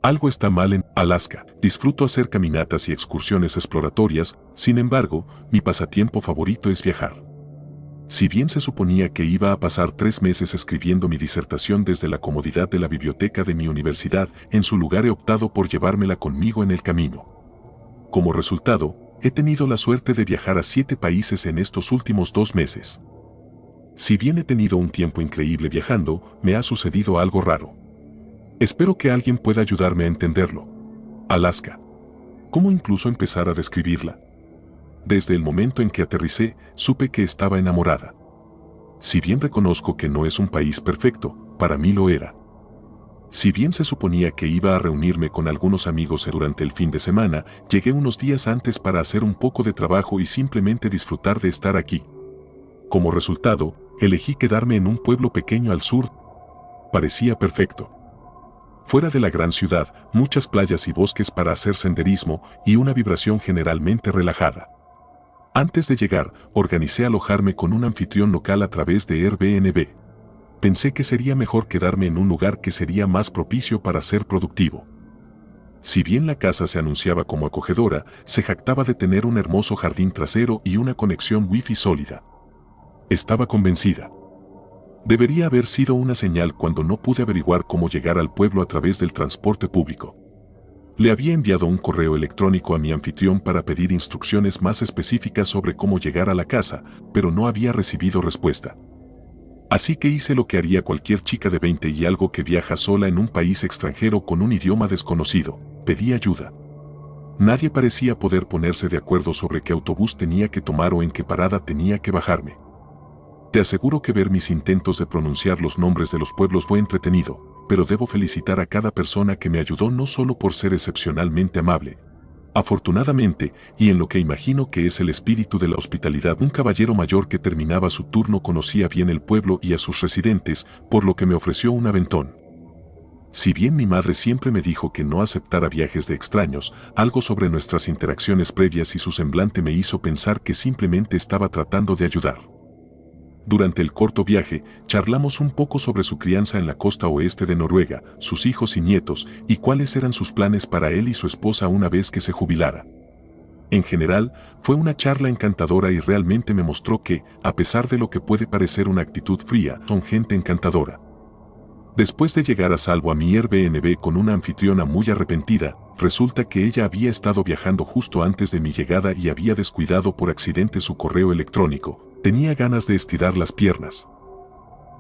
Algo está mal en Alaska. Disfruto hacer caminatas y excursiones exploratorias, sin embargo, mi pasatiempo favorito es viajar. Si bien se suponía que iba a pasar 3 meses escribiendo mi disertación desde la comodidad de la biblioteca de mi universidad, en su lugar he optado por llevármela conmigo en el camino. Como resultado, he tenido la suerte de viajar a 7 países en estos últimos 2 meses. Si bien he tenido un tiempo increíble viajando, me ha sucedido algo raro. Espero que alguien pueda ayudarme a entenderlo. Alaska. ¿Cómo incluso empezar a describirla? Desde el momento en que aterricé, supe que estaba enamorada. Si bien reconozco que no es un país perfecto, para mí lo era. Si bien se suponía que iba a reunirme con algunos amigos durante el fin de semana, llegué unos días antes para hacer un poco de trabajo y simplemente disfrutar de estar aquí. Como resultado, elegí quedarme en un pueblo pequeño al sur. Parecía perfecto. Fuera de la gran ciudad, muchas playas y bosques para hacer senderismo y una vibración generalmente relajada. Antes de llegar, organicé alojarme con un anfitrión local a través de Airbnb. Pensé que sería mejor quedarme en un lugar que sería más propicio para ser productivo. Si bien la casa se anunciaba como acogedora, se jactaba de tener un hermoso jardín trasero y una conexión Wi-Fi sólida. Estaba convencida. Debería haber sido una señal cuando no pude averiguar cómo llegar al pueblo a través del transporte público. Le había enviado un correo electrónico a mi anfitrión para pedir instrucciones más específicas sobre cómo llegar a la casa, pero no había recibido respuesta. Así que hice lo que haría cualquier chica de 20 y algo que viaja sola en un país extranjero con un idioma desconocido. Pedí ayuda. Nadie parecía poder ponerse de acuerdo sobre qué autobús tenía que tomar o en qué parada tenía que bajarme. Te aseguro que ver mis intentos de pronunciar los nombres de los pueblos fue entretenido, pero debo felicitar a cada persona que me ayudó no solo por ser excepcionalmente amable. Afortunadamente, y en lo que imagino que es el espíritu de la hospitalidad, un caballero mayor que terminaba su turno conocía bien el pueblo y a sus residentes, por lo que me ofreció un aventón. Si bien mi madre siempre me dijo que no aceptara viajes de extraños, algo sobre nuestras interacciones previas y su semblante me hizo pensar que simplemente estaba tratando de ayudar. Durante el corto viaje, charlamos un poco sobre su crianza en la costa oeste de Noruega, sus hijos y nietos, y cuáles eran sus planes para él y su esposa una vez que se jubilara. En general, fue una charla encantadora y realmente me mostró que, a pesar de lo que puede parecer una actitud fría, son gente encantadora. Después de llegar a salvo a mi Airbnb con una anfitriona muy arrepentida, resulta que ella había estado viajando justo antes de mi llegada y había descuidado por accidente su correo electrónico. Tenía ganas de estirar las piernas.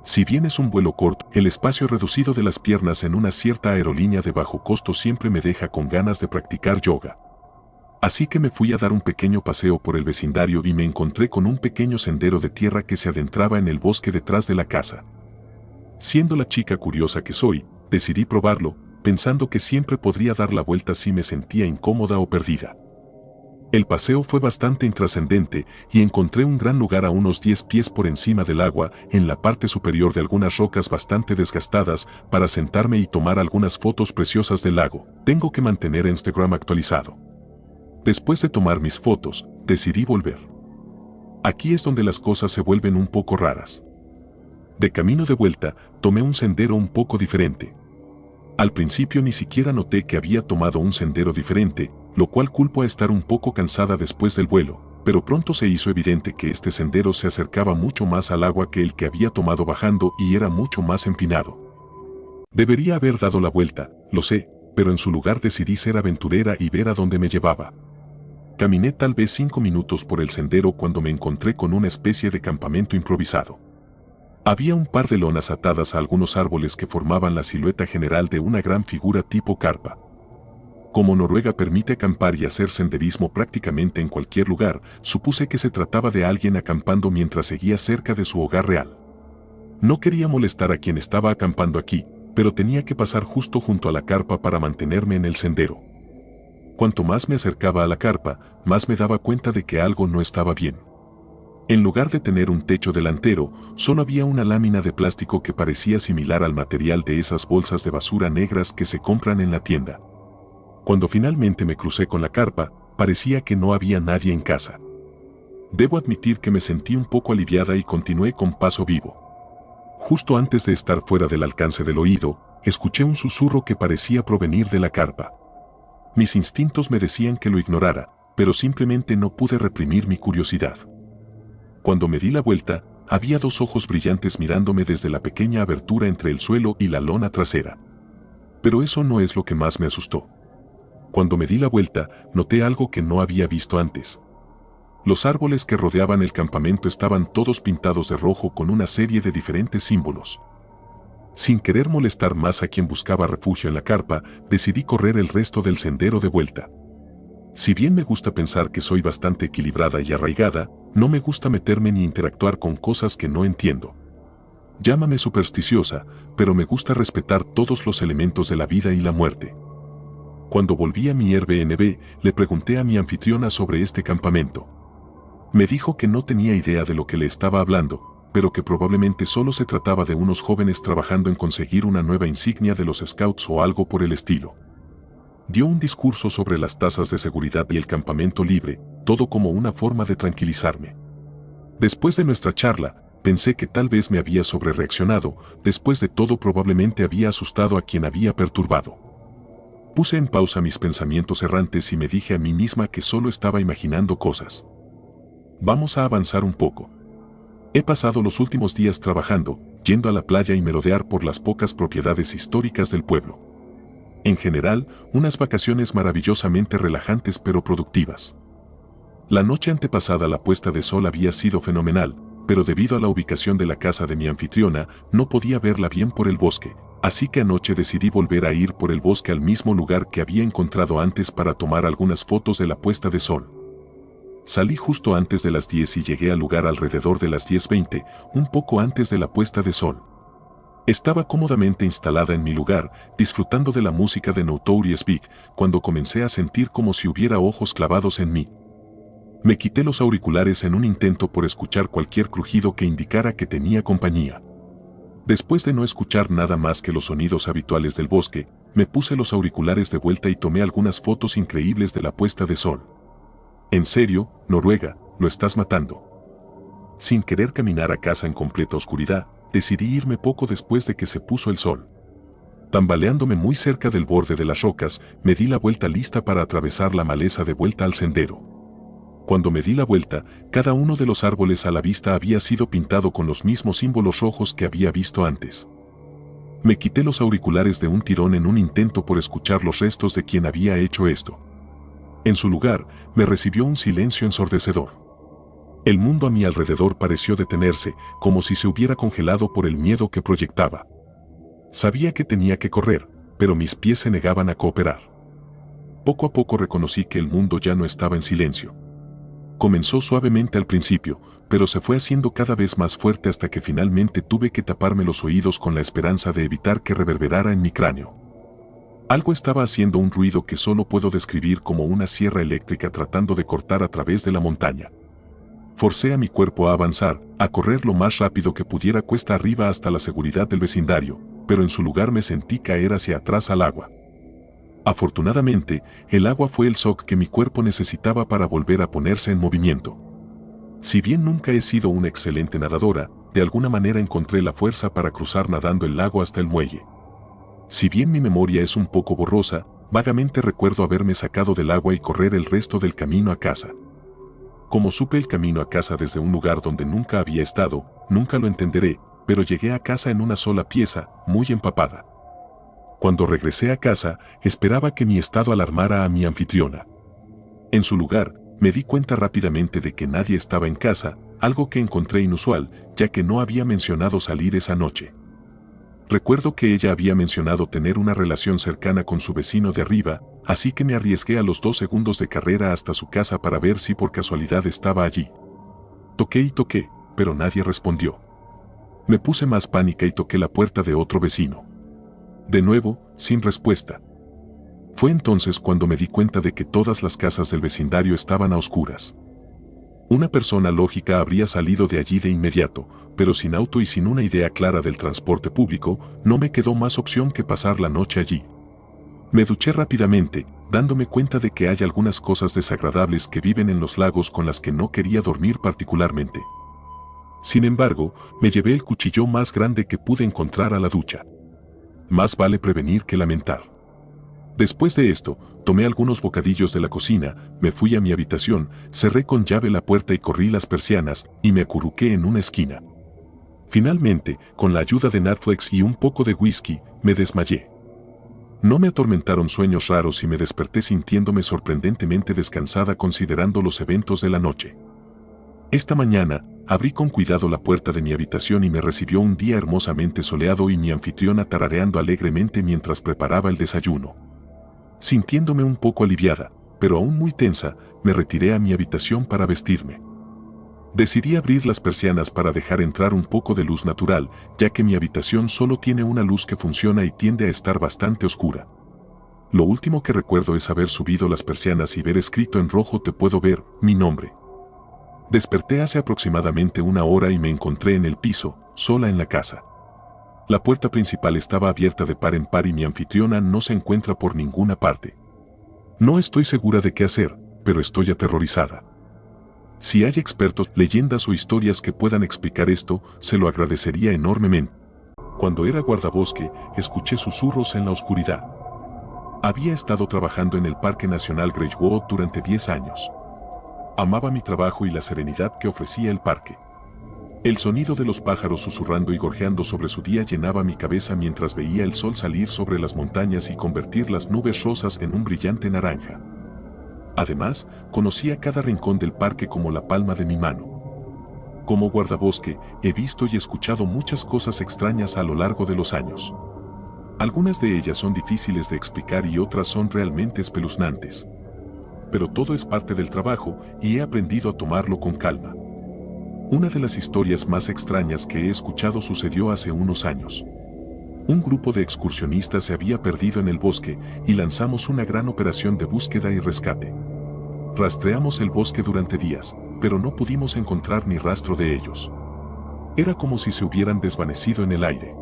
Si bien es un vuelo corto, el espacio reducido de las piernas en una cierta aerolínea de bajo costo siempre me deja con ganas de practicar yoga. Así que me fui a dar un pequeño paseo por el vecindario y me encontré con un pequeño sendero de tierra que se adentraba en el bosque detrás de la casa. Siendo la chica curiosa que soy, decidí probarlo, pensando que siempre podría dar la vuelta si me sentía incómoda o perdida. El paseo fue bastante intrascendente y encontré un gran lugar a unos 10 pies por encima del agua, en la parte superior de algunas rocas bastante desgastadas, para sentarme y tomar algunas fotos preciosas del lago. Tengo que mantener Instagram actualizado. Después de tomar mis fotos, decidí volver. Aquí es donde las cosas se vuelven un poco raras. De camino de vuelta, tomé un sendero un poco diferente. Al principio ni siquiera noté que había tomado un sendero diferente, lo cual culpo a estar un poco cansada después del vuelo, pero pronto se hizo evidente que este sendero se acercaba mucho más al agua que el que había tomado bajando y era mucho más empinado. Debería haber dado la vuelta, lo sé, pero en su lugar decidí ser aventurera y ver a dónde me llevaba. Caminé tal vez 5 minutos por el sendero cuando me encontré con una especie de campamento improvisado. Había un par de lonas atadas a algunos árboles que formaban la silueta general de una gran figura tipo carpa. Como Noruega permite acampar y hacer senderismo prácticamente en cualquier lugar, supuse que se trataba de alguien acampando mientras seguía cerca de su hogar real. No quería molestar a quien estaba acampando aquí, pero tenía que pasar justo junto a la carpa para mantenerme en el sendero. Cuanto más me acercaba a la carpa, más me daba cuenta de que algo no estaba bien. En lugar de tener un techo delantero, solo había una lámina de plástico que parecía similar al material de esas bolsas de basura negras que se compran en la tienda. Cuando finalmente me crucé con la carpa, parecía que no había nadie en casa. Debo admitir que me sentí un poco aliviada y continué con paso vivo. Justo antes de estar fuera del alcance del oído, escuché un susurro que parecía provenir de la carpa. Mis instintos me decían que lo ignorara, pero simplemente no pude reprimir mi curiosidad. Cuando me di la vuelta, había dos ojos brillantes mirándome desde la pequeña abertura entre el suelo y la lona trasera. Pero eso no es lo que más me asustó. Cuando me di la vuelta, noté algo que no había visto antes. Los árboles que rodeaban el campamento estaban todos pintados de rojo con una serie de diferentes símbolos. Sin querer molestar más a quien buscaba refugio en la carpa, decidí correr el resto del sendero de vuelta. Si bien me gusta pensar que soy bastante equilibrada y arraigada, no me gusta meterme ni interactuar con cosas que no entiendo. Llámame supersticiosa, pero me gusta respetar todos los elementos de la vida y la muerte. Cuando volví a mi Airbnb, le pregunté a mi anfitriona sobre este campamento. Me dijo que no tenía idea de lo que le estaba hablando, pero que probablemente solo se trataba de unos jóvenes trabajando en conseguir una nueva insignia de los Scouts o algo por el estilo. Dio un discurso sobre las tasas de seguridad y el campamento libre, todo como una forma de tranquilizarme. Después de nuestra charla, pensé que tal vez me había sobrereaccionado, después de todo probablemente había asustado a quien había perturbado. Puse en pausa mis pensamientos errantes y me dije a mí misma que solo estaba imaginando cosas. Vamos a avanzar un poco. He pasado los últimos días trabajando, yendo a la playa y merodear por las pocas propiedades históricas del pueblo. En general, unas vacaciones maravillosamente relajantes pero productivas. La noche antepasada la puesta de sol había sido fenomenal, pero debido a la ubicación de la casa de mi anfitriona, no podía verla bien por el bosque, así que anoche decidí volver a ir por el bosque al mismo lugar que había encontrado antes para tomar algunas fotos de la puesta de sol. Salí justo antes de las 10 y llegué al lugar alrededor de las 10:20, un poco antes de la puesta de sol. Estaba cómodamente instalada en mi lugar, disfrutando de la música de Notorious Big, cuando comencé a sentir como si hubiera ojos clavados en mí. Me quité los auriculares en un intento por escuchar cualquier crujido que indicara que tenía compañía. Después de no escuchar nada más que los sonidos habituales del bosque, me puse los auriculares de vuelta y tomé algunas fotos increíbles de la puesta de sol. En serio, Noruega, lo estás matando. Sin querer caminar a casa en completa oscuridad, decidí irme poco después de que se puso el sol. Tambaleándome muy cerca del borde de las rocas, me di la vuelta lista para atravesar la maleza de vuelta al sendero. Cuando me di la vuelta, cada uno de los árboles a la vista había sido pintado con los mismos símbolos rojos que había visto antes. Me quité los auriculares de un tirón en un intento por escuchar los restos de quien había hecho esto. En su lugar, me recibió un silencio ensordecedor. El mundo a mi alrededor pareció detenerse, como si se hubiera congelado por el miedo que proyectaba. Sabía que tenía que correr, pero mis pies se negaban a cooperar. Poco a poco reconocí que el mundo ya no estaba en silencio. Comenzó suavemente al principio, pero se fue haciendo cada vez más fuerte hasta que finalmente tuve que taparme los oídos con la esperanza de evitar que reverberara en mi cráneo. Algo estaba haciendo un ruido que solo puedo describir como una sierra eléctrica tratando de cortar a través de la montaña. Forcé a mi cuerpo a avanzar, a correr lo más rápido que pudiera cuesta arriba hasta la seguridad del vecindario, pero en su lugar me sentí caer hacia atrás al agua. Afortunadamente, el agua fue el shock que mi cuerpo necesitaba para volver a ponerse en movimiento. Si bien nunca he sido una excelente nadadora, de alguna manera encontré la fuerza para cruzar nadando el lago hasta el muelle. Si bien mi memoria es un poco borrosa, vagamente recuerdo haberme sacado del agua y correr el resto del camino a casa. Como supe el camino a casa desde un lugar donde nunca había estado, nunca lo entenderé, pero llegué a casa en una sola pieza, muy empapada. Cuando regresé a casa, esperaba que mi estado alarmara a mi anfitriona. En su lugar, me di cuenta rápidamente de que nadie estaba en casa, algo que encontré inusual, ya que no había mencionado salir esa noche. Recuerdo que ella había mencionado tener una relación cercana con su vecino de arriba, así que me arriesgué a los 2 segundos de carrera hasta su casa para ver si por casualidad estaba allí. Toqué y toqué, pero nadie respondió. Me puse más pánica y toqué la puerta de otro vecino. De nuevo, sin respuesta. Fue entonces cuando me di cuenta de que todas las casas del vecindario estaban a oscuras. Una persona lógica habría salido de allí de inmediato, pero sin auto y sin una idea clara del transporte público, no me quedó más opción que pasar la noche allí. Me duché rápidamente, dándome cuenta de que hay algunas cosas desagradables que viven en los lagos con las que no quería dormir particularmente. Sin embargo, me llevé el cuchillo más grande que pude encontrar a la ducha. Más vale prevenir que lamentar. Después de esto, tomé algunos bocadillos de la cocina, me fui a mi habitación, cerré con llave la puerta y corrí las persianas, y me acurruqué en una esquina. Finalmente, con la ayuda de Netflix y un poco de whisky, me desmayé. No me atormentaron sueños raros y me desperté sintiéndome sorprendentemente descansada considerando los eventos de la noche. Esta mañana, abrí con cuidado la puerta de mi habitación y me recibió un día hermosamente soleado y mi anfitriona tarareando alegremente mientras preparaba el desayuno. Sintiéndome un poco aliviada, pero aún muy tensa, me retiré a mi habitación para vestirme. Decidí abrir las persianas para dejar entrar un poco de luz natural, ya que mi habitación solo tiene una luz que funciona y tiende a estar bastante oscura. Lo último que recuerdo es haber subido las persianas y ver escrito en rojo "Te puedo ver", mi nombre. Desperté hace aproximadamente una hora y me encontré en el piso, sola en la casa. La puerta principal estaba abierta de par en par y mi anfitriona no se encuentra por ninguna parte. No estoy segura de qué hacer, pero estoy aterrorizada. Si hay expertos, leyendas o historias que puedan explicar esto, se lo agradecería enormemente. Cuando era guardabosque, escuché susurros en la oscuridad. Había estado trabajando en el Parque Nacional Greifswald durante 10 años. Amaba mi trabajo y la serenidad que ofrecía el parque. El sonido de los pájaros susurrando y gorjeando sobre su día llenaba mi cabeza mientras veía el sol salir sobre las montañas y convertir las nubes rosas en un brillante naranja. Además, conocía cada rincón del parque como la palma de mi mano. Como guardabosque, he visto y escuchado muchas cosas extrañas a lo largo de los años. Algunas de ellas son difíciles de explicar y otras son realmente espeluznantes. Pero todo es parte del trabajo y he aprendido a tomarlo con calma. Una de las historias más extrañas que he escuchado sucedió hace unos años. Un grupo de excursionistas se había perdido en el bosque y lanzamos una gran operación de búsqueda y rescate. Rastreamos el bosque durante días, pero no pudimos encontrar ni rastro de ellos. Era como si se hubieran desvanecido en el aire.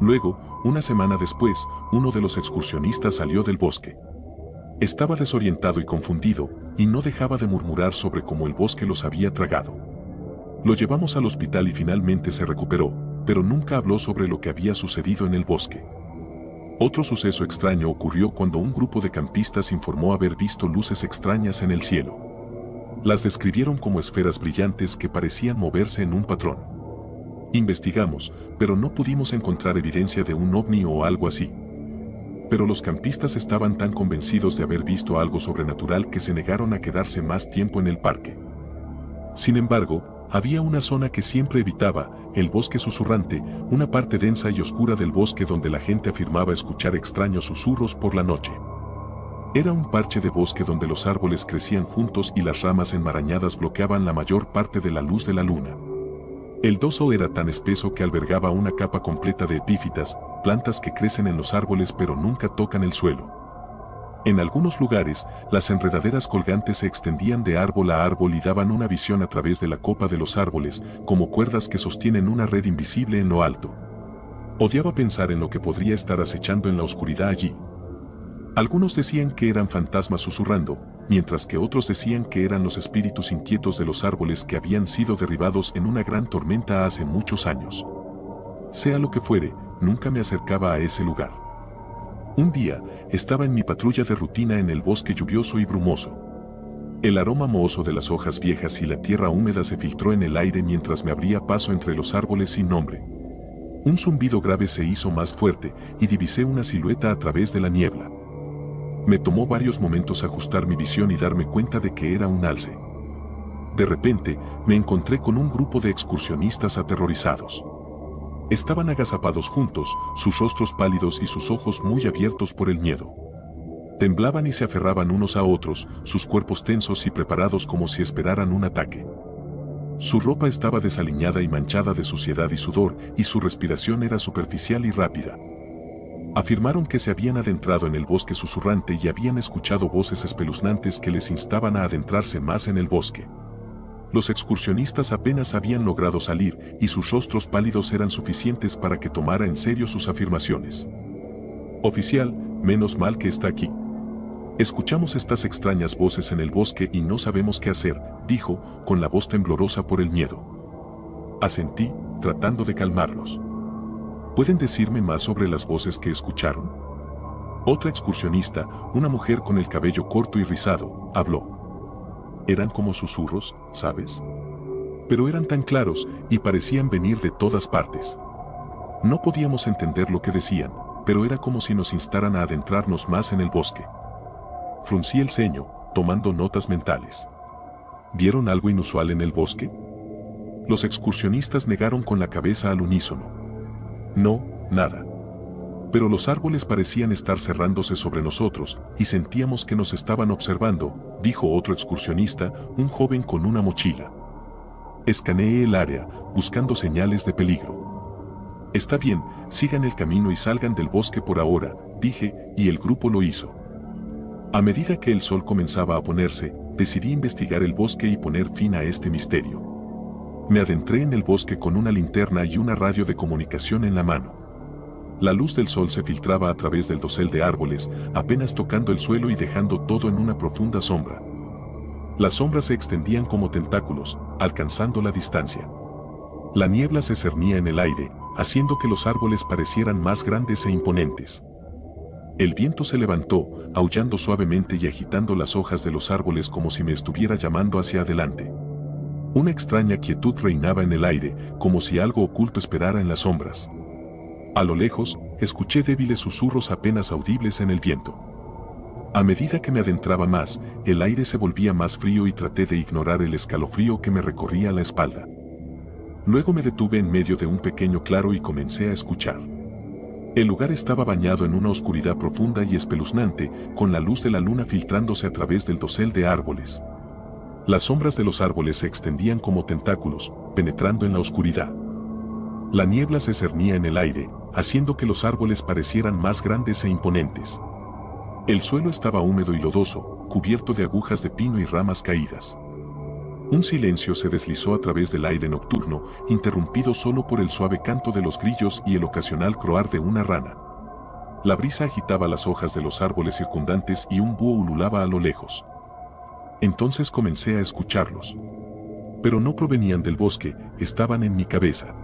Luego, una semana después, uno de los excursionistas salió del bosque. Estaba desorientado y confundido, y no dejaba de murmurar sobre cómo el bosque los había tragado. Lo llevamos al hospital y finalmente se recuperó, pero nunca habló sobre lo que había sucedido en el bosque. Otro suceso extraño ocurrió cuando un grupo de campistas informó haber visto luces extrañas en el cielo. Las describieron como esferas brillantes que parecían moverse en un patrón. Investigamos, pero no pudimos encontrar evidencia de un ovni o algo así. Pero los campistas estaban tan convencidos de haber visto algo sobrenatural que se negaron a quedarse más tiempo en el parque. Sin embargo, había una zona que siempre evitaba, el bosque susurrante, una parte densa y oscura del bosque donde la gente afirmaba escuchar extraños susurros por la noche. Era un parche de bosque donde los árboles crecían juntos y las ramas enmarañadas bloqueaban la mayor parte de la luz de la luna. El doso era tan espeso que albergaba una capa completa de epífitas, plantas que crecen en los árboles pero nunca tocan el suelo. En algunos lugares, las enredaderas colgantes se extendían de árbol a árbol y daban una visión a través de la copa de los árboles, como cuerdas que sostienen una red invisible en lo alto. Odiaba pensar en lo que podría estar acechando en la oscuridad allí. Algunos decían que eran fantasmas susurrando, mientras que otros decían que eran los espíritus inquietos de los árboles que habían sido derribados en una gran tormenta hace muchos años. Sea lo que fuere, nunca me acercaba a ese lugar. Un día, estaba en mi patrulla de rutina en el bosque lluvioso y brumoso. El aroma mohoso de las hojas viejas y la tierra húmeda se filtró en el aire mientras me abría paso entre los árboles sin nombre. Un zumbido grave se hizo más fuerte y divisé una silueta a través de la niebla. Me tomó varios momentos ajustar mi visión y darme cuenta de que era un alce. De repente, me encontré con un grupo de excursionistas aterrorizados. Estaban agazapados juntos, sus rostros pálidos y sus ojos muy abiertos por el miedo. Temblaban y se aferraban unos a otros, sus cuerpos tensos y preparados como si esperaran un ataque. Su ropa estaba desaliñada y manchada de suciedad y sudor, y su respiración era superficial y rápida. Afirmaron que se habían adentrado en el bosque susurrante y habían escuchado voces espeluznantes que les instaban a adentrarse más en el bosque. Los excursionistas apenas habían logrado salir y sus rostros pálidos eran suficientes para que tomara en serio sus afirmaciones. Oficial, menos mal que está aquí. Escuchamos estas extrañas voces en el bosque y no sabemos qué hacer, dijo, con la voz temblorosa por el miedo. Asentí, tratando de calmarlos. ¿Pueden decirme más sobre las voces que escucharon? Otra excursionista, una mujer con el cabello corto y rizado, habló. Eran como susurros, ¿sabes? Pero eran tan claros y parecían venir de todas partes. No podíamos entender lo que decían, pero era como si nos instaran a adentrarnos más en el bosque. Fruncí el ceño, tomando notas mentales. ¿Vieron algo inusual en el bosque? Los excursionistas negaron con la cabeza al unísono. No, nada. Pero los árboles parecían estar cerrándose sobre nosotros y sentíamos que nos estaban observando, dijo otro excursionista, un joven con una mochila. Escaneé el área, buscando señales de peligro. Está bien, sigan el camino y salgan del bosque por ahora, dije, y el grupo lo hizo. A medida que el sol comenzaba a ponerse, decidí investigar el bosque y poner fin a este misterio. Me adentré en el bosque con una linterna y una radio de comunicación en la mano. La luz del sol se filtraba a través del dosel de árboles, apenas tocando el suelo y dejando todo en una profunda sombra. Las sombras se extendían como tentáculos, alcanzando la distancia. La niebla se cernía en el aire, haciendo que los árboles parecieran más grandes e imponentes. El viento se levantó, aullando suavemente y agitando las hojas de los árboles como si me estuviera llamando hacia adelante. Una extraña quietud reinaba en el aire, como si algo oculto esperara en las sombras. A lo lejos, escuché débiles susurros apenas audibles en el viento. A medida que me adentraba más, el aire se volvía más frío y traté de ignorar el escalofrío que me recorría la espalda. Luego me detuve en medio de un pequeño claro y comencé a escuchar. El lugar estaba bañado en una oscuridad profunda y espeluznante, con la luz de la luna filtrándose a través del dosel de árboles. Las sombras de los árboles se extendían como tentáculos, penetrando en la oscuridad. La niebla se cernía en el aire, haciendo que los árboles parecieran más grandes e imponentes. El suelo estaba húmedo y lodoso, cubierto de agujas de pino y ramas caídas. Un silencio se deslizó a través del aire nocturno, interrumpido solo por el suave canto de los grillos y el ocasional croar de una rana. La brisa agitaba las hojas de los árboles circundantes y un búho ululaba a lo lejos. Entonces comencé a escucharlos. Pero no provenían del bosque, estaban en mi cabeza.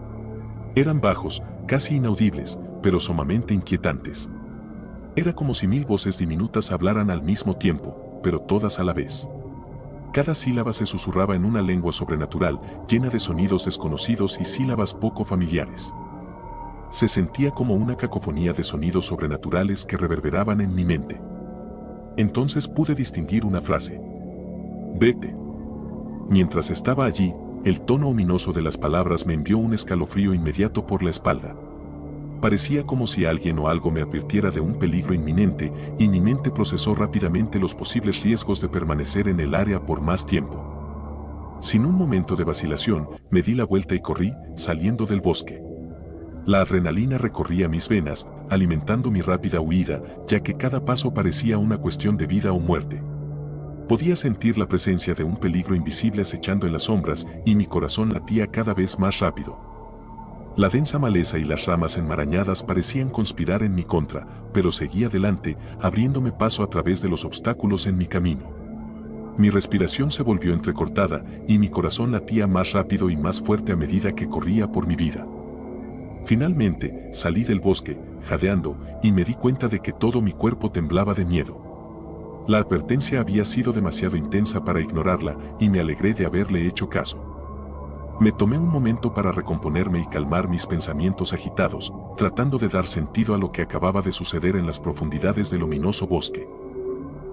Eran bajos, casi inaudibles, pero sumamente inquietantes. Era como si 1000 voces diminutas hablaran al mismo tiempo, pero todas a la vez. Cada sílaba se susurraba en una lengua sobrenatural, llena de sonidos desconocidos y sílabas poco familiares. Se sentía como una cacofonía de sonidos sobrenaturales que reverberaban en mi mente. Entonces pude distinguir una frase. Vete. Mientras estaba allí, el tono ominoso de las palabras me envió un escalofrío inmediato por la espalda. Parecía como si alguien o algo me advirtiera de un peligro inminente, y mi mente procesó rápidamente los posibles riesgos de permanecer en el área por más tiempo. Sin un momento de vacilación, me di la vuelta y corrí, saliendo del bosque. La adrenalina recorría mis venas, alimentando mi rápida huida, ya que cada paso parecía una cuestión de vida o muerte. Podía sentir la presencia de un peligro invisible acechando en las sombras, y mi corazón latía cada vez más rápido. La densa maleza y las ramas enmarañadas parecían conspirar en mi contra, pero seguí adelante, abriéndome paso a través de los obstáculos en mi camino. Mi respiración se volvió entrecortada y mi corazón latía más rápido y más fuerte a medida que corría por mi vida. Finalmente, salí del bosque, jadeando, y me di cuenta de que todo mi cuerpo temblaba de miedo. La advertencia había sido demasiado intensa para ignorarla, y me alegré de haberle hecho caso. Me tomé un momento para recomponerme y calmar mis pensamientos agitados, tratando de dar sentido a lo que acababa de suceder en las profundidades del ominoso bosque.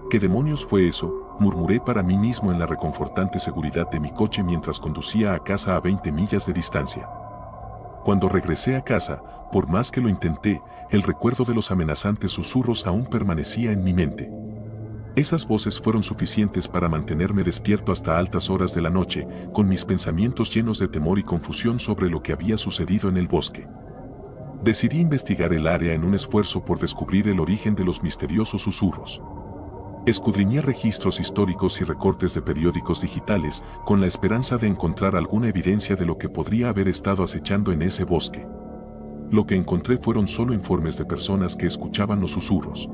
¿Qué demonios fue eso?, murmuré para mí mismo en la reconfortante seguridad de mi coche mientras conducía a casa a 20 millas de distancia. Cuando regresé a casa, por más que lo intenté, el recuerdo de los amenazantes susurros aún permanecía en mi mente. Esas voces fueron suficientes para mantenerme despierto hasta altas horas de la noche, con mis pensamientos llenos de temor y confusión sobre lo que había sucedido en el bosque. Decidí investigar el área en un esfuerzo por descubrir el origen de los misteriosos susurros. Escudriñé registros históricos y recortes de periódicos digitales, con la esperanza de encontrar alguna evidencia de lo que podría haber estado acechando en ese bosque. Lo que encontré fueron solo informes de personas que escuchaban los susurros.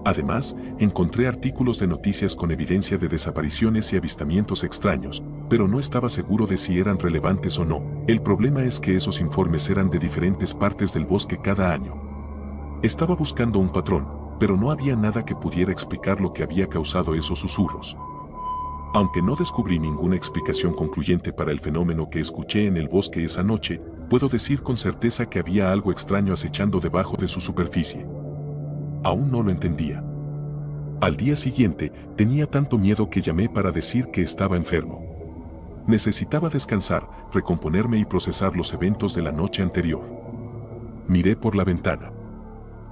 Además, encontré artículos de noticias con evidencia de desapariciones y avistamientos extraños, pero no estaba seguro de si eran relevantes o no. El problema es que esos informes eran de diferentes partes del bosque cada año. Estaba buscando un patrón, pero no había nada que pudiera explicar lo que había causado esos susurros. Aunque no descubrí ninguna explicación concluyente para el fenómeno que escuché en el bosque esa noche, puedo decir con certeza que había algo extraño acechando debajo de su superficie. Aún no lo entendía. Al día siguiente, tenía tanto miedo que llamé para decir que estaba enfermo. Necesitaba descansar, recomponerme y procesar los eventos de la noche anterior. Miré por la ventana.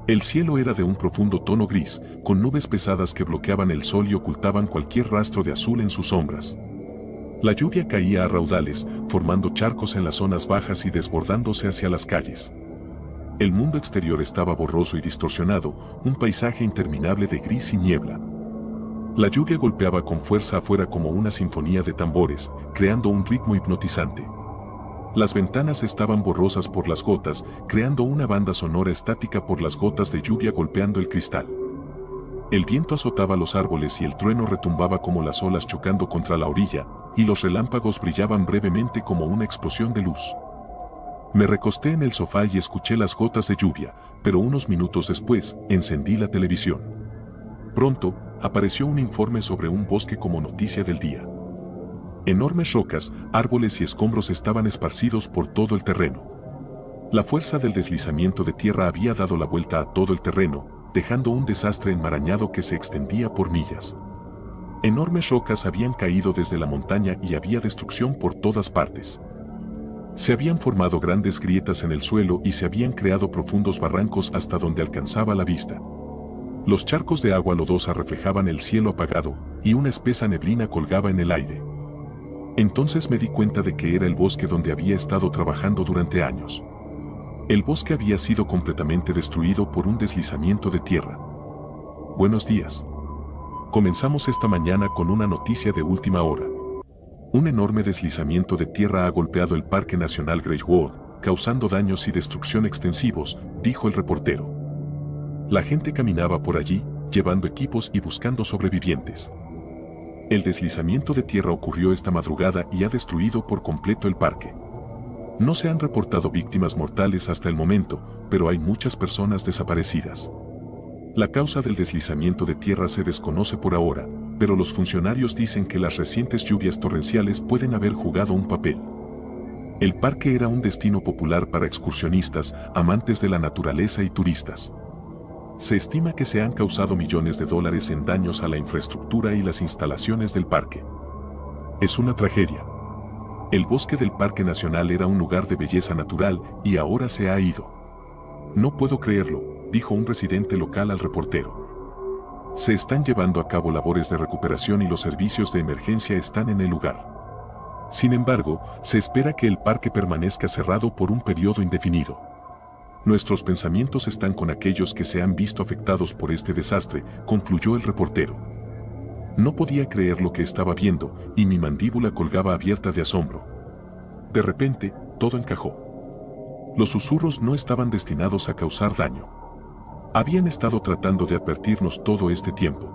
El cielo era de un profundo tono gris, con nubes pesadas que bloqueaban el sol y ocultaban cualquier rastro de azul en sus sombras. La lluvia caía a raudales, formando charcos en las zonas bajas y desbordándose hacia las calles. El mundo exterior estaba borroso y distorsionado, un paisaje interminable de gris y niebla. La lluvia golpeaba con fuerza afuera como una sinfonía de tambores, creando un ritmo hipnotizante. Las ventanas estaban borrosas por las gotas, creando una banda sonora estática por las gotas de lluvia golpeando el cristal. El viento azotaba los árboles y el trueno retumbaba como las olas chocando contra la orilla, y los relámpagos brillaban brevemente como una explosión de luz. Me recosté en el sofá y escuché las gotas de lluvia, pero unos minutos después, encendí la televisión. Pronto, apareció un informe sobre un bosque como noticia del día. Enormes rocas, árboles y escombros estaban esparcidos por todo el terreno. La fuerza del deslizamiento de tierra había dado la vuelta a todo el terreno, dejando un desastre enmarañado que se extendía por millas. Enormes rocas habían caído desde la montaña y había destrucción por todas partes. Se habían formado grandes grietas en el suelo y se habían creado profundos barrancos hasta donde alcanzaba la vista. Los charcos de agua lodosa reflejaban el cielo apagado, y una espesa neblina colgaba en el aire. Entonces me di cuenta de que era el bosque donde había estado trabajando durante años. El bosque había sido completamente destruido por un deslizamiento de tierra. Buenos días. Comenzamos esta mañana con una noticia de última hora. Un enorme deslizamiento de tierra ha golpeado el Parque Nacional Greifswald, causando daños y destrucción extensivos, dijo el reportero. La gente caminaba por allí, llevando equipos y buscando sobrevivientes. El deslizamiento de tierra ocurrió esta madrugada y ha destruido por completo el parque. No se han reportado víctimas mortales hasta el momento, pero hay muchas personas desaparecidas. La causa del deslizamiento de tierra se desconoce por ahora, pero los funcionarios dicen que las recientes lluvias torrenciales pueden haber jugado un papel. El parque era un destino popular para excursionistas, amantes de la naturaleza y turistas. Se estima que se han causado millones de dólares en daños a la infraestructura y las instalaciones del parque. Es una tragedia. El bosque del Parque Nacional era un lugar de belleza natural y ahora se ha ido. No puedo creerlo, dijo un residente local al reportero. Se están llevando a cabo labores de recuperación y los servicios de emergencia están en el lugar. Sin embargo, se espera que el parque permanezca cerrado por un periodo indefinido. Nuestros pensamientos están con aquellos que se han visto afectados por este desastre, concluyó el reportero. No podía creer lo que estaba viendo, y mi mandíbula colgaba abierta de asombro. De repente, todo encajó. Los susurros no estaban destinados a causar daño. Habían estado tratando de advertirnos todo este tiempo.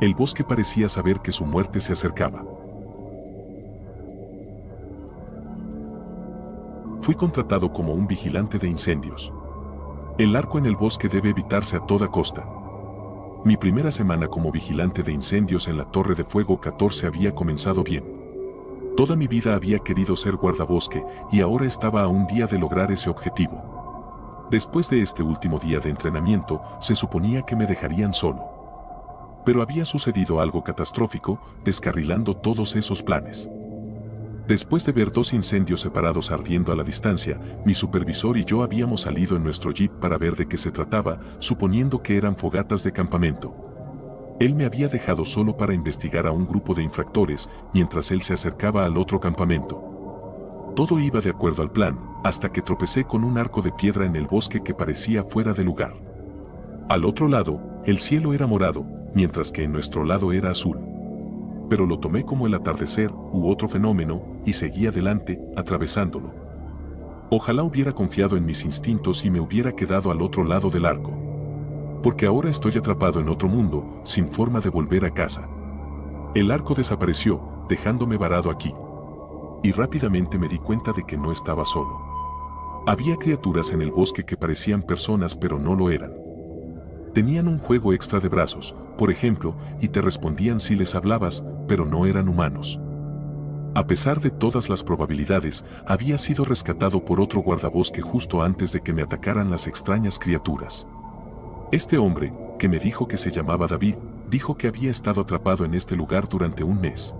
El bosque parecía saber que su muerte se acercaba. Fui contratado como un vigilante de incendios. El arco en el bosque debe evitarse a toda costa. Mi primera semana como vigilante de incendios en la Torre de Fuego 14 había comenzado bien. Toda mi vida había querido ser guardabosque y ahora estaba a un día de lograr ese objetivo. Después de este último día de entrenamiento, se suponía que me dejarían solo. Pero había sucedido algo catastrófico, descarrilando todos esos planes. Después de ver 2 incendios separados ardiendo a la distancia, mi supervisor y yo habíamos salido en nuestro jeep para ver de qué se trataba, suponiendo que eran fogatas de campamento. Él me había dejado solo para investigar a un grupo de infractores, mientras él se acercaba al otro campamento. Todo iba de acuerdo al plan, hasta que tropecé con un arco de piedra en el bosque que parecía fuera de lugar. Al otro lado, el cielo era morado, mientras que en nuestro lado era azul. Pero lo tomé como el atardecer u otro fenómeno, y seguí adelante, atravesándolo. Ojalá hubiera confiado en mis instintos y me hubiera quedado al otro lado del arco. Porque ahora estoy atrapado en otro mundo, sin forma de volver a casa. El arco desapareció, dejándome varado aquí. Y rápidamente me di cuenta de que no estaba solo. Había criaturas en el bosque que parecían personas pero no lo eran. Tenían un juego extra de brazos, por ejemplo, y te respondían si les hablabas, pero no eran humanos. A pesar de todas las probabilidades, había sido rescatado por otro guardabosque justo antes de que me atacaran las extrañas criaturas. Este hombre, que me dijo que se llamaba David, dijo que había estado atrapado en este lugar durante un mes.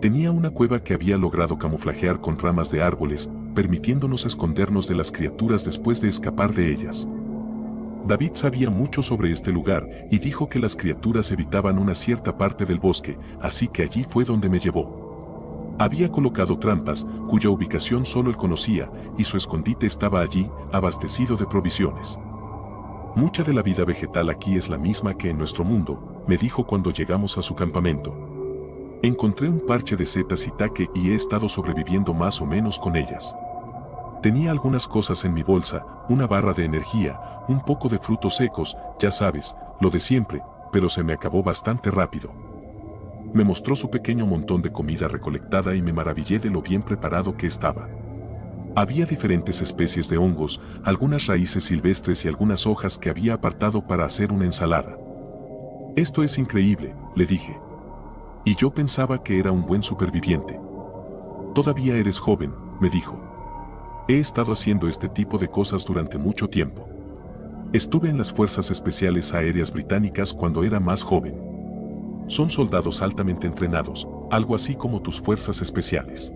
Tenía una cueva que había logrado camuflajear con ramas de árboles, permitiéndonos escondernos de las criaturas después de escapar de ellas. David sabía mucho sobre este lugar y dijo que las criaturas evitaban una cierta parte del bosque, así que allí fue donde me llevó. Había colocado trampas, cuya ubicación solo él conocía, y su escondite estaba allí, abastecido de provisiones. Mucha de la vida vegetal aquí es la misma que en nuestro mundo, me dijo cuando llegamos a su campamento. Encontré un parche de setas y taque y he estado sobreviviendo más o menos con ellas. Tenía algunas cosas en mi bolsa, una barra de energía, un poco de frutos secos, ya sabes, lo de siempre, pero se me acabó bastante rápido. Me mostró su pequeño montón de comida recolectada y me maravillé de lo bien preparado que estaba. Había diferentes especies de hongos, algunas raíces silvestres y algunas hojas que había apartado para hacer una ensalada. Esto es increíble, le dije. Y yo pensaba que era un buen superviviente. Todavía eres joven, me dijo. He estado haciendo este tipo de cosas durante mucho tiempo. Estuve en las Fuerzas Especiales Aéreas Británicas cuando era más joven. Son soldados altamente entrenados, algo así como tus fuerzas especiales.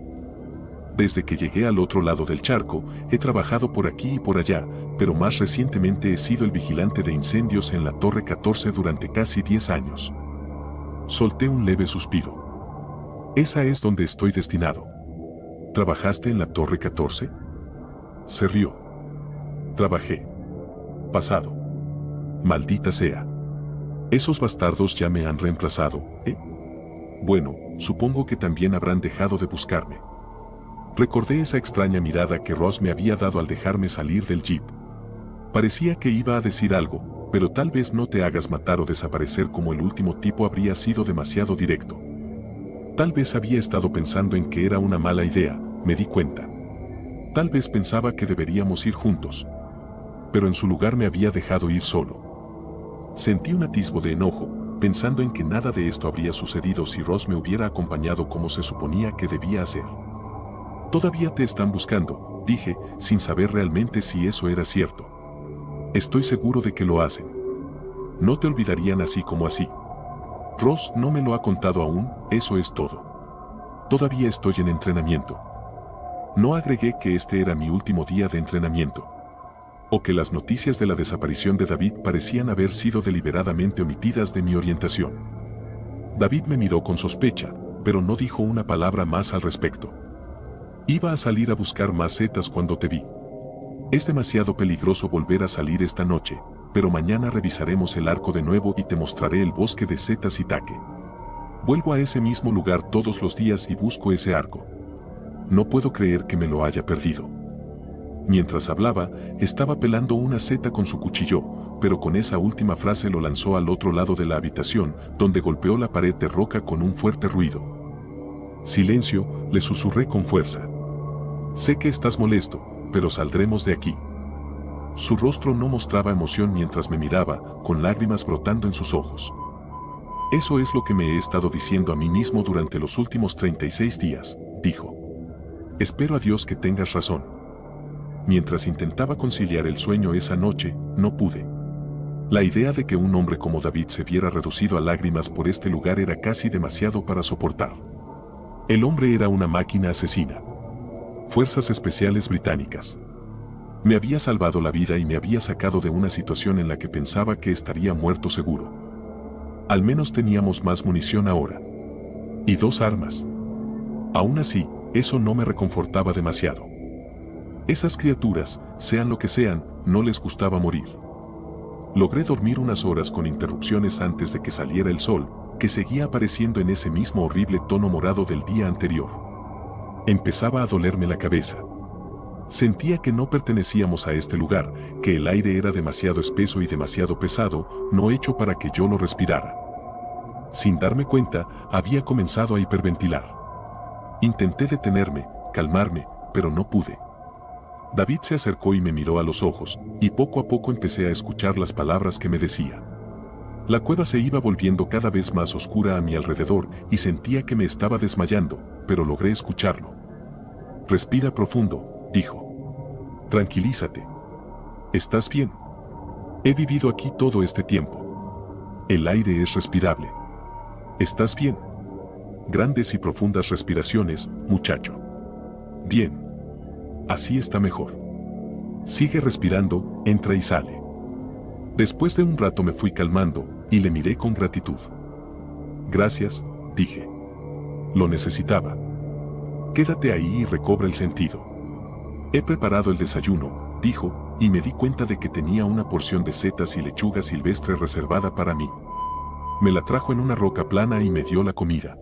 Desde que llegué al otro lado del charco, he trabajado por aquí y por allá, pero más recientemente he sido el vigilante de incendios en la Torre 14 durante casi 10 años. Solté un leve suspiro. Esa es donde estoy destinado. ¿Trabajaste en la Torre 14? Se rió. Trabajé. Pasado. Maldita sea. Esos bastardos ya me han reemplazado, ¿eh? Bueno, supongo que también habrán dejado de buscarme. Recordé esa extraña mirada que Ross me había dado al dejarme salir del jeep. Parecía que iba a decir algo, pero tal vez no te hagas matar o desaparecer como el último tipo habría sido demasiado directo. Tal vez había estado pensando en que era una mala idea, me di cuenta. Tal vez pensaba que deberíamos ir juntos. Pero en su lugar me había dejado ir solo. Sentí un atisbo de enojo, pensando en que nada de esto habría sucedido si Ross me hubiera acompañado como se suponía que debía hacer. Todavía te están buscando, dije, sin saber realmente si eso era cierto. Estoy seguro de que lo hacen. No te olvidarían así como así. Ross no me lo ha contado aún, eso es todo. Todavía estoy en entrenamiento. No agregué que este era mi último día de entrenamiento. O que las noticias de la desaparición de David parecían haber sido deliberadamente omitidas de mi orientación. David me miró con sospecha, pero no dijo una palabra más al respecto. Iba a salir a buscar más setas cuando te vi. Es demasiado peligroso volver a salir esta noche, pero mañana revisaremos el arco de nuevo y te mostraré el bosque de setas y taque. Vuelvo a ese mismo lugar todos los días y busco ese arco. No puedo creer que me lo haya perdido. Mientras hablaba, estaba pelando una seta con su cuchillo, pero con esa última frase lo lanzó al otro lado de la habitación, donde golpeó la pared de roca con un fuerte ruido. Silencio, le susurré con fuerza. Sé que estás molesto, pero saldremos de aquí. Su rostro no mostraba emoción mientras me miraba, con lágrimas brotando en sus ojos. Eso es lo que me he estado diciendo a mí mismo durante los últimos 36 días, dijo. Espero a Dios que tengas razón. Mientras intentaba conciliar el sueño esa noche, no pude. La idea de que un hombre como David se viera reducido a lágrimas por este lugar era casi demasiado para soportar. El hombre era una máquina asesina. Fuerzas Especiales Británicas. Me había salvado la vida y me había sacado de una situación en la que pensaba que estaría muerto seguro. Al menos teníamos más munición ahora. Y 2 armas. Aún así, eso no me reconfortaba demasiado. Esas criaturas, sean lo que sean, no les gustaba morir. Logré dormir unas horas con interrupciones antes de que saliera el sol, que seguía apareciendo en ese mismo horrible tono morado del día anterior. Empezaba a dolerme la cabeza. Sentía que no pertenecíamos a este lugar, que el aire era demasiado espeso y demasiado pesado, no hecho para que yo lo respirara. Sin darme cuenta, había comenzado a hiperventilar. Intenté detenerme, calmarme, pero no pude. David se acercó y me miró a los ojos, y poco a poco empecé a escuchar las palabras que me decía. La cueva se iba volviendo cada vez más oscura a mi alrededor y sentía que me estaba desmayando, pero logré escucharlo. Respira profundo, dijo. Tranquilízate. ¿Estás bien? He vivido aquí todo este tiempo. El aire es respirable. ¿Estás bien? Grandes y profundas respiraciones, muchacho. Bien. Así está mejor. Sigue respirando, entra y sale. Después de un rato me fui calmando y le miré con gratitud. Gracias, dije. Lo necesitaba. Quédate ahí y recobra el sentido. He preparado el desayuno, dijo, y me di cuenta de que tenía una porción de setas y lechuga silvestre reservada para mí. Me la trajo en una roca plana y me dio la comida.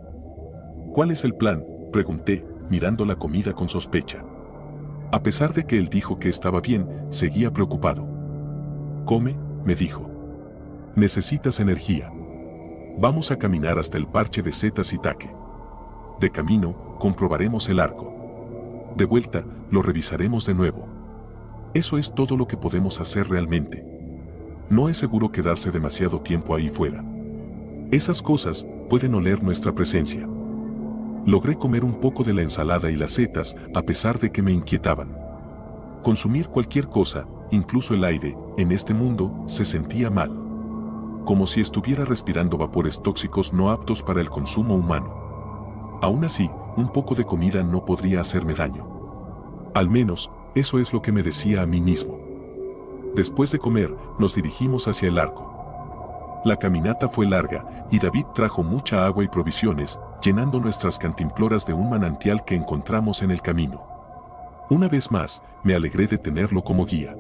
¿Cuál es el plan?, pregunté, mirando la comida con sospecha. A pesar de que él dijo que estaba bien, seguía preocupado. Come, me dijo. Necesitas energía. Vamos a caminar hasta el parche de setas Itaque. De camino, comprobaremos el arco. De vuelta, lo revisaremos de nuevo. Eso es todo lo que podemos hacer realmente. No es seguro quedarse demasiado tiempo ahí fuera. Esas cosas pueden oler nuestra presencia. Logré comer un poco de la ensalada y las setas, a pesar de que me inquietaban. Consumir cualquier cosa, incluso el aire, en este mundo, se sentía mal. Como si estuviera respirando vapores tóxicos no aptos para el consumo humano. Aún así, un poco de comida no podría hacerme daño. Al menos, eso es lo que me decía a mí mismo. Después de comer, nos dirigimos hacia el arco. La caminata fue larga, y David trajo mucha agua y provisiones, llenando nuestras cantimploras de un manantial que encontramos en el camino. Una vez más, me alegré de tenerlo como guía.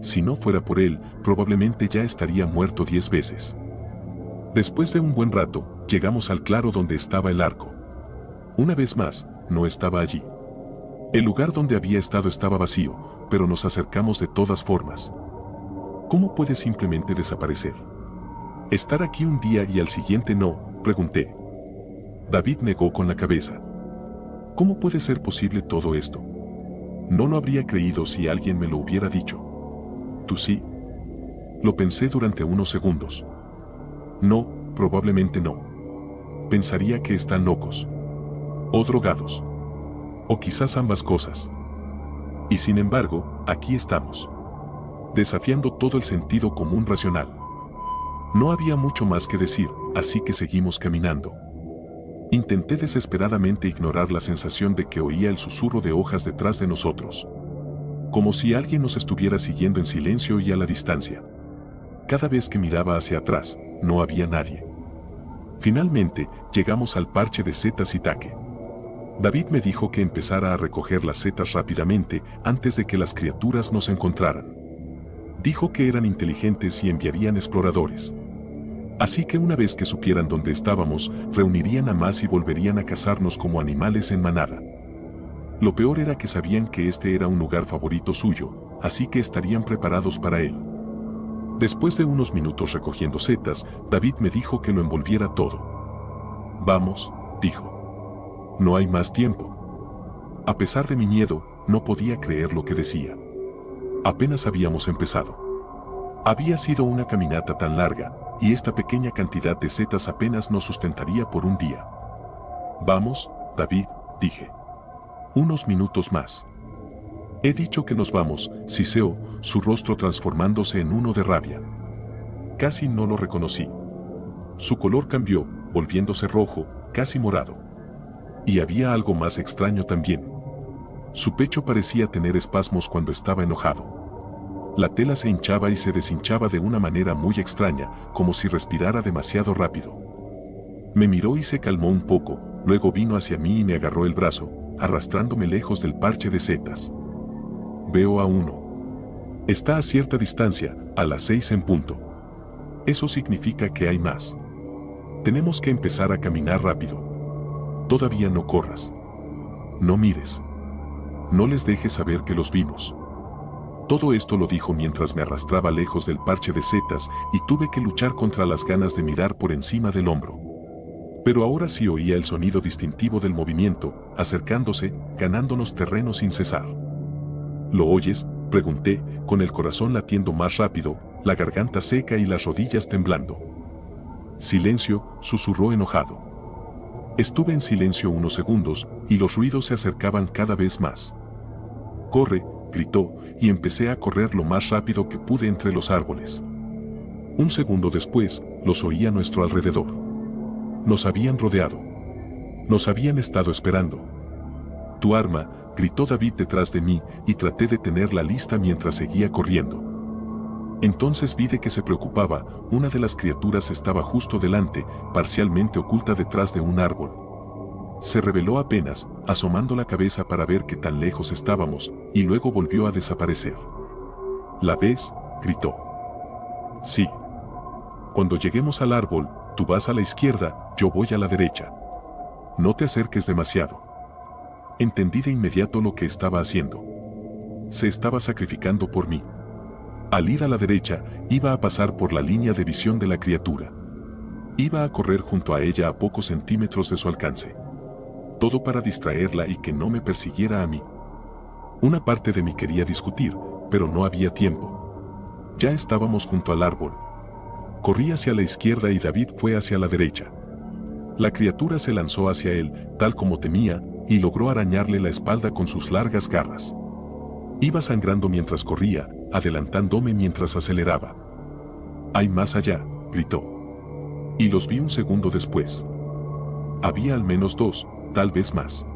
Si no fuera por él, probablemente ya estaría muerto 10 veces. Después de un buen rato, llegamos al claro donde estaba el arco. Una vez más, no estaba allí. El lugar donde había estado estaba vacío, pero nos acercamos de todas formas. ¿Cómo puede simplemente desaparecer? ¿Estar aquí un día y al siguiente no?, pregunté. David negó con la cabeza. ¿Cómo puede ser posible todo esto? No lo habría creído si alguien me lo hubiera dicho. ¿Tú sí? Lo pensé durante unos segundos. No, probablemente no. Pensaría que están locos. O drogados. O quizás ambas cosas. Y sin embargo, aquí estamos. Desafiando todo el sentido común racional. No había mucho más que decir, así que seguimos caminando. Intenté desesperadamente ignorar la sensación de que oía el susurro de hojas detrás de nosotros. Como si alguien nos estuviera siguiendo en silencio y a la distancia. Cada vez que miraba hacia atrás, no había nadie. Finalmente, llegamos al parche de setas Itaque. David me dijo que empezara a recoger las setas rápidamente antes de que las criaturas nos encontraran. Dijo que eran inteligentes y enviarían exploradores. Así que una vez que supieran dónde estábamos, reunirían a más y volverían a cazarnos como animales en manada. Lo peor era que sabían que este era un lugar favorito suyo, así que estarían preparados para él. Después de unos minutos recogiendo setas, David me dijo que lo envolviera todo. Vamos, dijo. No hay más tiempo. A pesar de mi miedo, no podía creer lo que decía. Apenas habíamos empezado. Había sido una caminata tan larga, y esta pequeña cantidad de setas apenas nos sustentaría por un día. Vamos, David, dije. Unos minutos más. He dicho que nos vamos, siseó, su rostro transformándose en uno de rabia. Casi no lo reconocí. Su color cambió, volviéndose rojo, casi morado. Y había algo más extraño también. Su pecho parecía tener espasmos cuando estaba enojado. La tela se hinchaba y se deshinchaba de una manera muy extraña, como si respirara demasiado rápido. Me miró y se calmó un poco, luego vino hacia mí y me agarró el brazo, arrastrándome lejos del parche de setas. Veo a uno. Está a cierta distancia, a las 6 en punto. Eso significa que hay más. Tenemos que empezar a caminar rápido. Todavía no corras. No mires. no les dejes saber que los vimos. Todo esto lo dijo mientras me arrastraba lejos del parche de setas y tuve que luchar contra las ganas de mirar por encima del hombro. Pero ahora sí oía el sonido distintivo del movimiento, acercándose, ganándonos terreno sin cesar. ¿Lo oyes?, pregunté, con el corazón latiendo más rápido, la garganta seca y las rodillas temblando. Silencio, susurró enojado. Estuve en silencio unos segundos, y los ruidos se acercaban cada vez más. «¡Corre!», gritó, y empecé a correr lo más rápido que pude entre los árboles. Un segundo después, los oí a nuestro alrededor. Nos habían rodeado. Nos habían estado esperando. «¡Tu arma!», gritó David detrás de mí, y traté de tenerla lista mientras seguía corriendo. Entonces vi de que se preocupaba. Una de las criaturas estaba justo delante, parcialmente oculta detrás de un árbol. Se reveló apenas, asomando la cabeza para ver qué tan lejos estábamos, y luego volvió a desaparecer. «¿La ves?», gritó. «Sí. Cuando lleguemos al árbol, tú vas a la izquierda, yo voy a la derecha. No te acerques demasiado». Entendí de inmediato lo que estaba haciendo. Se estaba sacrificando por mí. Al ir a la derecha, iba a pasar por la línea de visión de la criatura. Iba a correr junto a ella a pocos centímetros de su alcance. Todo para distraerla y que no me persiguiera a mí. Una parte de mí quería discutir, pero no había tiempo. Ya estábamos junto al árbol. Corrí hacia la izquierda y David fue hacia la derecha. La criatura se lanzó hacia él, tal como temía, y logró arañarle la espalda con sus largas garras. Iba sangrando mientras corría, adelantándome mientras aceleraba. «¡Hay más allá!», gritó. Y los vi un segundo después. Había al menos dos, tal vez más.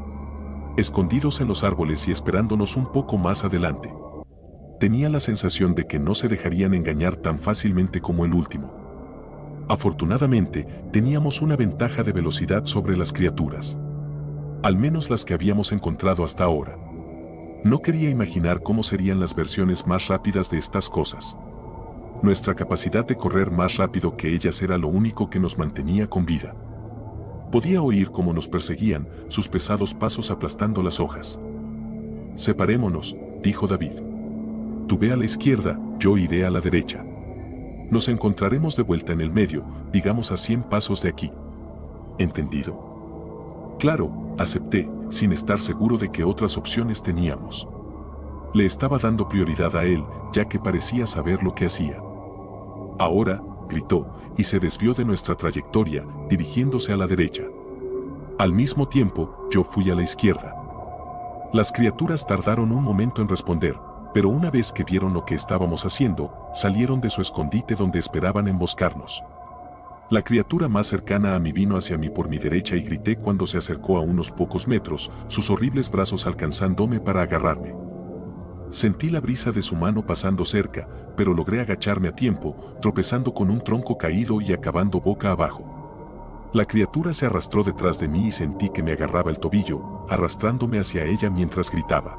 Escondidos en los árboles y esperándonos un poco más adelante. Tenía la sensación de que no se dejarían engañar tan fácilmente como el último. Afortunadamente, teníamos una ventaja de velocidad sobre las criaturas. Al menos las que habíamos encontrado hasta ahora. No quería imaginar cómo serían las versiones más rápidas de estas cosas. Nuestra capacidad de correr más rápido que ellas era lo único que nos mantenía con vida. Podía oír cómo nos perseguían, sus pesados pasos aplastando las hojas. «Separémonos», dijo David. «Tú ve a la izquierda, yo iré a la derecha. Nos encontraremos de vuelta en el medio, digamos a 100 pasos de aquí. ¿Entendido?». «Claro», acepté, sin estar seguro de qué otras opciones teníamos. Le estaba dando prioridad a él, ya que parecía saber lo que hacía. «Ahora», gritó, y se desvió de nuestra trayectoria, dirigiéndose a la derecha. Al mismo tiempo, yo fui a la izquierda. Las criaturas tardaron un momento en responder, pero una vez que vieron lo que estábamos haciendo, salieron de su escondite donde esperaban emboscarnos. La criatura más cercana a mí vino hacia mí por mi derecha y grité cuando se acercó a unos pocos metros, sus horribles brazos alcanzándome para agarrarme. Sentí la brisa de su mano pasando cerca, pero logré agacharme a tiempo, tropezando con un tronco caído y acabando boca abajo. La criatura se arrastró detrás de mí y sentí que me agarraba el tobillo, arrastrándome hacia ella mientras gritaba.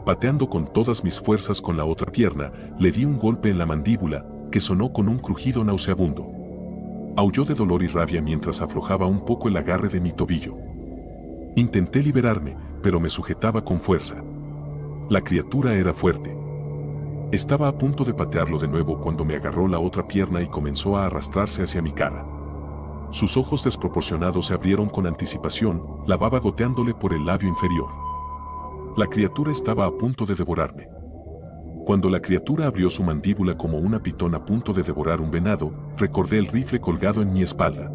Pateando con todas mis fuerzas con la otra pierna, le di un golpe en la mandíbula, que sonó con un crujido nauseabundo. Aulló de dolor y rabia mientras aflojaba un poco el agarre de mi tobillo. Intenté liberarme, pero me sujetaba con fuerza. La criatura era fuerte. Estaba a punto de patearlo de nuevo cuando me agarró la otra pierna y comenzó a arrastrarse hacia mi cara. Sus ojos desproporcionados se abrieron con anticipación, la baba goteándole por el labio inferior. La criatura estaba a punto de devorarme. Cuando la criatura abrió su mandíbula como una pitón a punto de devorar un venado, recordé el rifle colgado en mi espalda.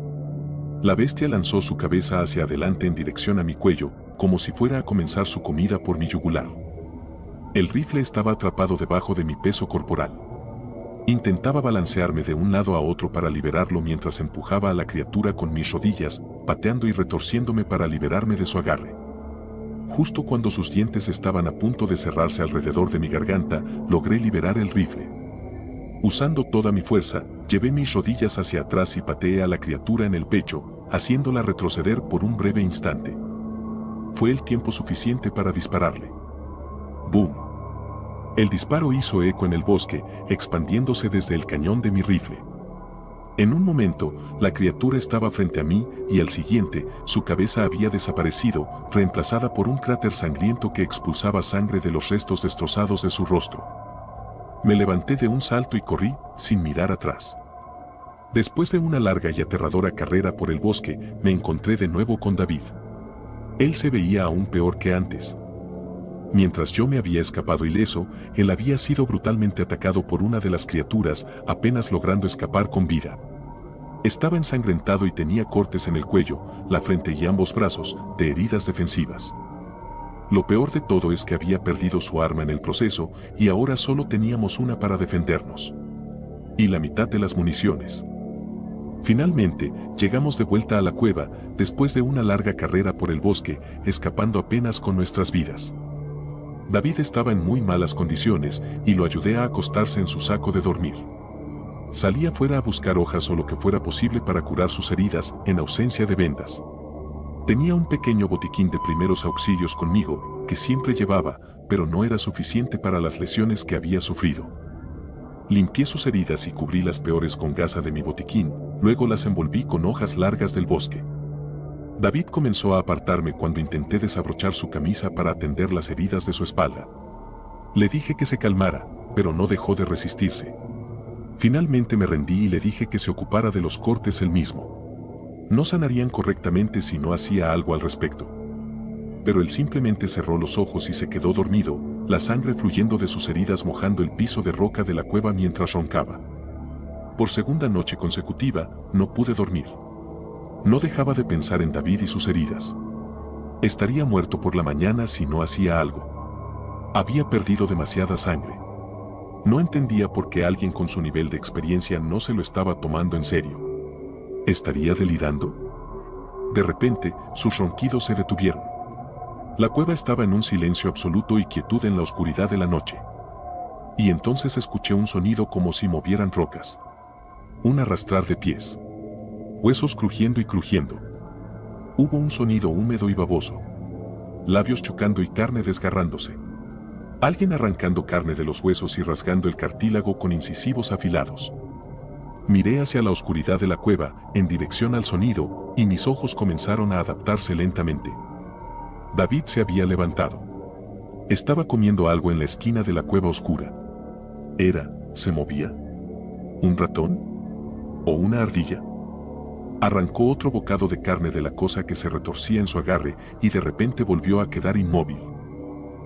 La bestia lanzó su cabeza hacia adelante en dirección a mi cuello, como si fuera a comenzar su comida por mi yugular. El rifle estaba atrapado debajo de mi peso corporal. Intentaba balancearme de un lado a otro para liberarlo mientras empujaba a la criatura con mis rodillas, pateando y retorciéndome para liberarme de su agarre. Justo cuando sus dientes estaban a punto de cerrarse alrededor de mi garganta, logré liberar el rifle. Usando toda mi fuerza, llevé mis rodillas hacia atrás y pateé a la criatura en el pecho, haciéndola retroceder por un breve instante. Fue el tiempo suficiente para dispararle. ¡Boom! El disparo hizo eco en el bosque, expandiéndose desde el cañón de mi rifle. En un momento, la criatura estaba frente a mí y al siguiente, su cabeza había desaparecido, reemplazada por un cráter sangriento que expulsaba sangre de los restos destrozados de su rostro. Me levanté de un salto y corrí, sin mirar atrás. Después de una larga y aterradora carrera por el bosque, me encontré de nuevo con David. Él se veía aún peor que antes. Mientras yo me había escapado ileso, él había sido brutalmente atacado por una de las criaturas, apenas logrando escapar con vida. Estaba ensangrentado y tenía cortes en el cuello, la frente y ambos brazos, de heridas defensivas. Lo peor de todo es que había perdido su arma en el proceso y ahora solo teníamos una para defendernos. Y la mitad de las municiones. Finalmente, llegamos de vuelta a la cueva, después de una larga carrera por el bosque, escapando apenas con nuestras vidas. David estaba en muy malas condiciones y lo ayudé a acostarse en su saco de dormir. Salí afuera a buscar hojas o lo que fuera posible para curar sus heridas en ausencia de vendas. Tenía un pequeño botiquín de primeros auxilios conmigo, que siempre llevaba, pero no era suficiente para las lesiones que había sufrido. Limpié sus heridas y cubrí las peores con gasa de mi botiquín, luego las envolví con hojas largas del bosque. David comenzó a apartarme cuando intenté desabrochar su camisa para atender las heridas de su espalda. Le dije que se calmara, pero no dejó de resistirse. Finalmente me rendí y le dije que se ocupara de los cortes él mismo. No sanarían correctamente si no hacía algo al respecto. Pero él simplemente cerró los ojos y se quedó dormido, la sangre fluyendo de sus heridas mojando el piso de roca de la cueva mientras roncaba. Por segunda noche consecutiva, no pude dormir. No dejaba de pensar en David y sus heridas. Estaría muerto por la mañana si no hacía algo. Había perdido demasiada sangre. No entendía por qué alguien con su nivel de experiencia no se lo estaba tomando en serio. ¿Estaría delirando? De repente, sus ronquidos se detuvieron. La cueva estaba en un silencio absoluto y quietud en la oscuridad de la noche. Y entonces escuché un sonido como si movieran rocas. Un arrastrar de pies. Huesos crujiendo y crujiendo. Hubo un sonido húmedo y baboso. Labios chocando y carne desgarrándose. Alguien arrancando carne de los huesos y rasgando el cartílago con incisivos afilados. Miré hacia la oscuridad de la cueva, en dirección al sonido, y mis ojos comenzaron a adaptarse lentamente. David se había levantado. Estaba comiendo algo en la esquina de la cueva oscura. ¿Se movía? ¿Un ratón? ¿O una ardilla? Arrancó otro bocado de carne de la cosa que se retorcía en su agarre y de repente volvió a quedar inmóvil.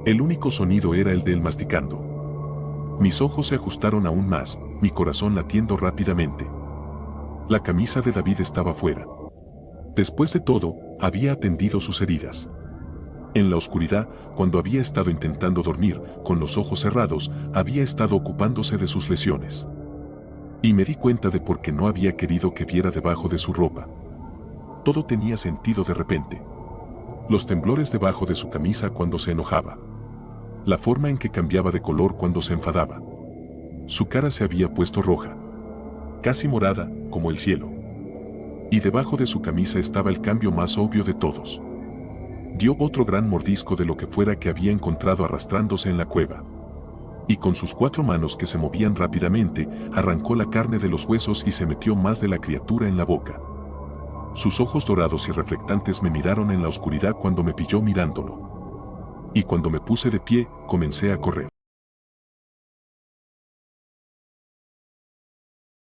El único sonido era el de él masticando. Mis ojos se ajustaron aún más, mi corazón latiendo rápidamente. La camisa de David estaba fuera. Después de todo, había atendido sus heridas. En la oscuridad, cuando había estado intentando dormir, con los ojos cerrados, había estado ocupándose de sus lesiones. Y me di cuenta de por qué no había querido que viera debajo de su ropa. Todo tenía sentido de repente. Los temblores debajo de su camisa cuando se enojaba. La forma en que cambiaba de color cuando se enfadaba. Su cara se había puesto roja. Casi morada, como el cielo. Y debajo de su camisa estaba el cambio más obvio de todos. Dio otro gran mordisco de lo que fuera que había encontrado arrastrándose en la cueva. Y con sus 4 manos que se movían rápidamente, arrancó la carne de los huesos y se metió más de la criatura en la boca. Sus ojos dorados y reflectantes me miraron en la oscuridad cuando me pilló mirándolo. Y cuando me puse de pie, comencé a correr.